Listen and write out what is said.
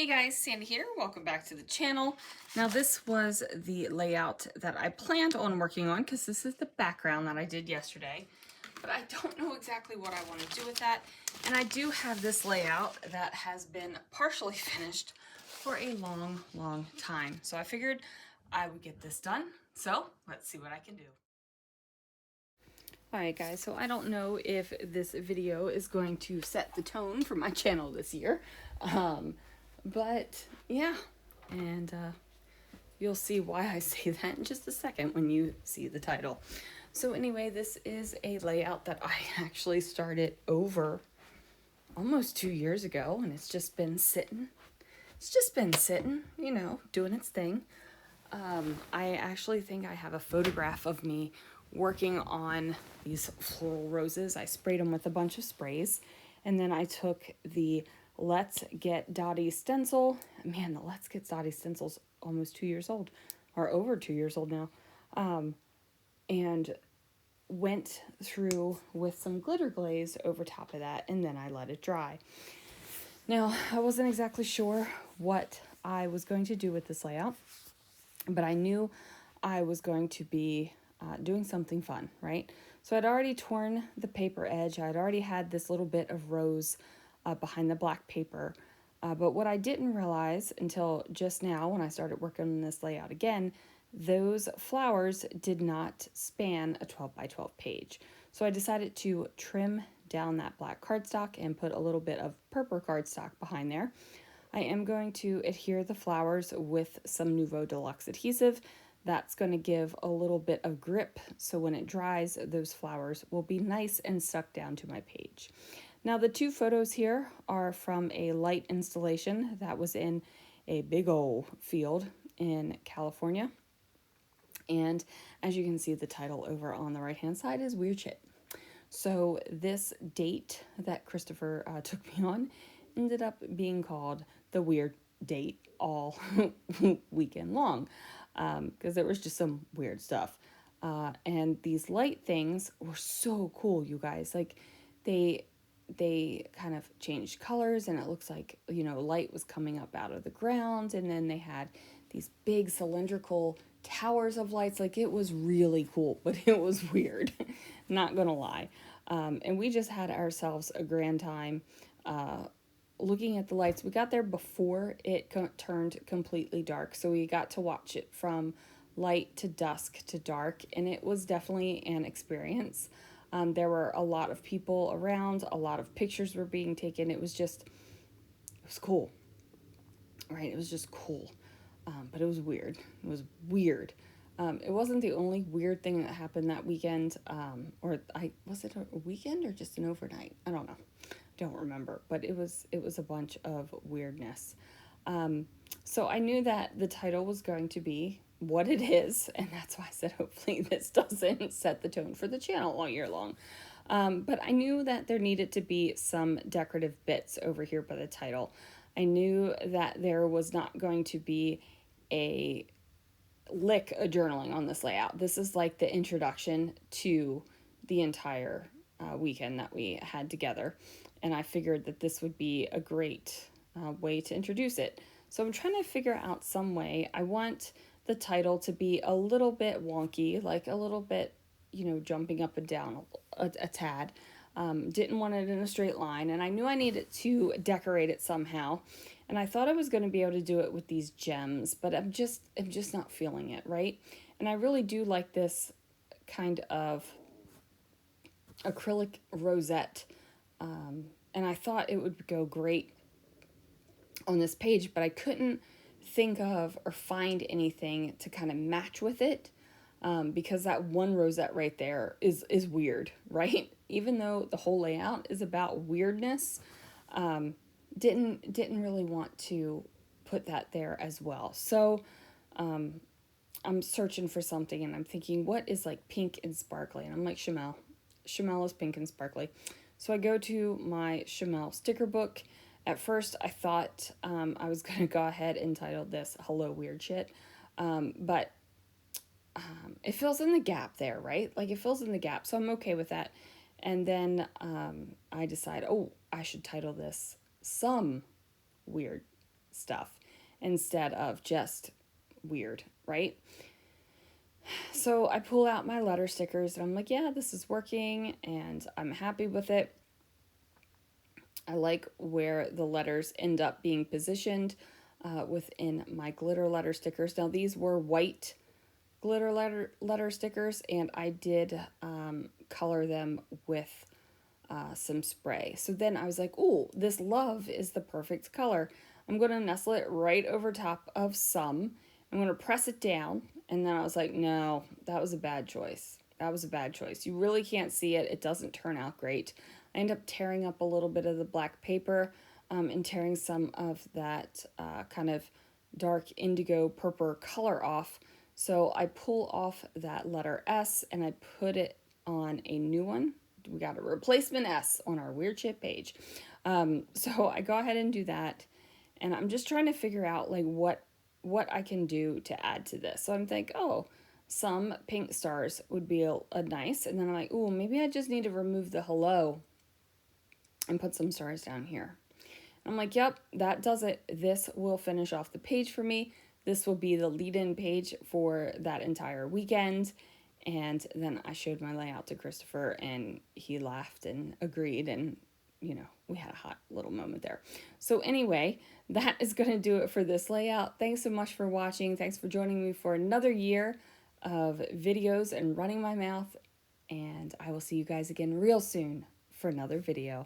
Hey guys, Sandy here. Welcome back to the channel. Now this was the layout that I planned on working on because this is the background that I did yesterday, but I don't know exactly what I want to do with that. And I do have this layout that has been partially finished for a long time. So I figured I would get this done. So let's see what I can do. Alright guys, so I don't know if this video is going to set the tone for my channel this year. But yeah, and you'll see why I say that in just a second when you see the title. So anyway, this is a layout that I actually started over almost 2 years ago, and it's just been sitting. You know, doing its thing. I actually think I have a photograph of me working on these floral roses. I sprayed them with a bunch of sprays, and then I took the Let's Get Dottie stencil. Man, the Let's Get Dottie stencil's almost 2 years old, or over 2 years old now, and went through with some glitter glaze over top of that, and then I let it dry. Now, I wasn't exactly sure what I was going to do with this layout, but I knew I was going to be doing something fun, right? So I'd already torn the paper edge. I'd already had this little bit of rose behind the black paper. But what I didn't realize until just now when I started working on this layout again, those flowers did not span a 12 by 12 page. So I decided to trim down that black cardstock and put a little bit of purple cardstock behind there. I am going to adhere the flowers with some Nouveau Deluxe adhesive. That's going to give a little bit of grip, so when it dries, those flowers will be nice and stuck down to my page. Now the two photos here are from a light installation that was in a big old field in California. And as you can see, the title over on the right hand side is Weird Shit. So this date that Christopher took me on ended up being called the Weird Date all weekend long, because there was just some weird stuff. And these light things were so cool, you guys. Like they kind of changed colors, and it looks like, you know, light was coming up out of the ground, and then they had these big cylindrical towers of lights. Like, it was really cool, but it was weird, not gonna lie. And we just had ourselves a grand time looking at the lights. We got there before it turned completely dark, so we got to watch it from light to dusk to dark, and it was definitely an experience. There were a lot of people around, a lot of pictures were being taken. It was cool, right? It was just cool, but it was weird. It was weird. It wasn't the only weird thing that happened that weekend, was it a weekend or just an overnight? I don't know. Don't remember, but it was a bunch of weirdness. So I knew that the title was going to be what it is, and that's why I said hopefully this doesn't set the tone for the channel all year long. But I knew that there needed to be some decorative bits over here by the title. I knew that there was not going to be a lick of journaling on this layout. This is like the introduction to the entire weekend that we had together, and I figured that this would be a great way to introduce it. So I'm trying to figure out some way. I want the title to be a little bit wonky, like a little bit, you know, jumping up and down a tad. Didn't want it in a straight line, and I knew I needed to decorate it somehow. And I thought I was going to be able to do it with these gems, but I'm just not feeling it, right? And I really do like this kind of acrylic rosette, and I thought it would go great on this page, but I couldn't think of or find anything to kind of match with it, because that one rosette right there is weird, right? Even though the whole layout is about weirdness, didn't really want to put that there as well. So I'm searching for something, and I'm thinking, what is like pink and sparkly? And I'm like, Chamel is pink and sparkly. So I go to my Chamel sticker book. At first, I thought I was going to go ahead and title this Hello Weird Shit, but it fills in the gap there, right? Like, it fills in the gap, so I'm okay with that. And then I decide, oh, I should title this Some Weird stuff instead of just weird, right? So I pull out my letter stickers and I'm like, yeah, this is working and I'm happy with it. I like where the letters end up being positioned within my glitter letter stickers. Now these were white glitter letter stickers, and I did color them with some spray. So then I was like, ooh, this love is the perfect color. I'm going to nestle it right over top of some. I'm going to press it down. And then I was like, no, that was a bad choice. That was a bad choice. You really can't see it. It doesn't turn out great. I end up tearing up a little bit of the black paper and tearing some of that kind of dark indigo purple color off. So I pull off that letter S and I put it on a new one. We got a replacement S on our Weird Chip page. So I go ahead and do that. And I'm just trying to figure out like what I can do to add to this. So I'm thinking, oh, some pink stars would be a nice. And then I'm like, oh, maybe I just need to remove the hello and put some stars down here. I'm like, yep, that does it. This will finish off the page for me. This will be the lead-in page for that entire weekend. And then I showed my layout to Christopher and he laughed and agreed, and you know, we had a hot little moment there. So anyway, that is going to do it for this layout. Thanks so much for watching. Thanks for joining me for another year of videos and running my mouth. And I will see you guys again real soon for another video.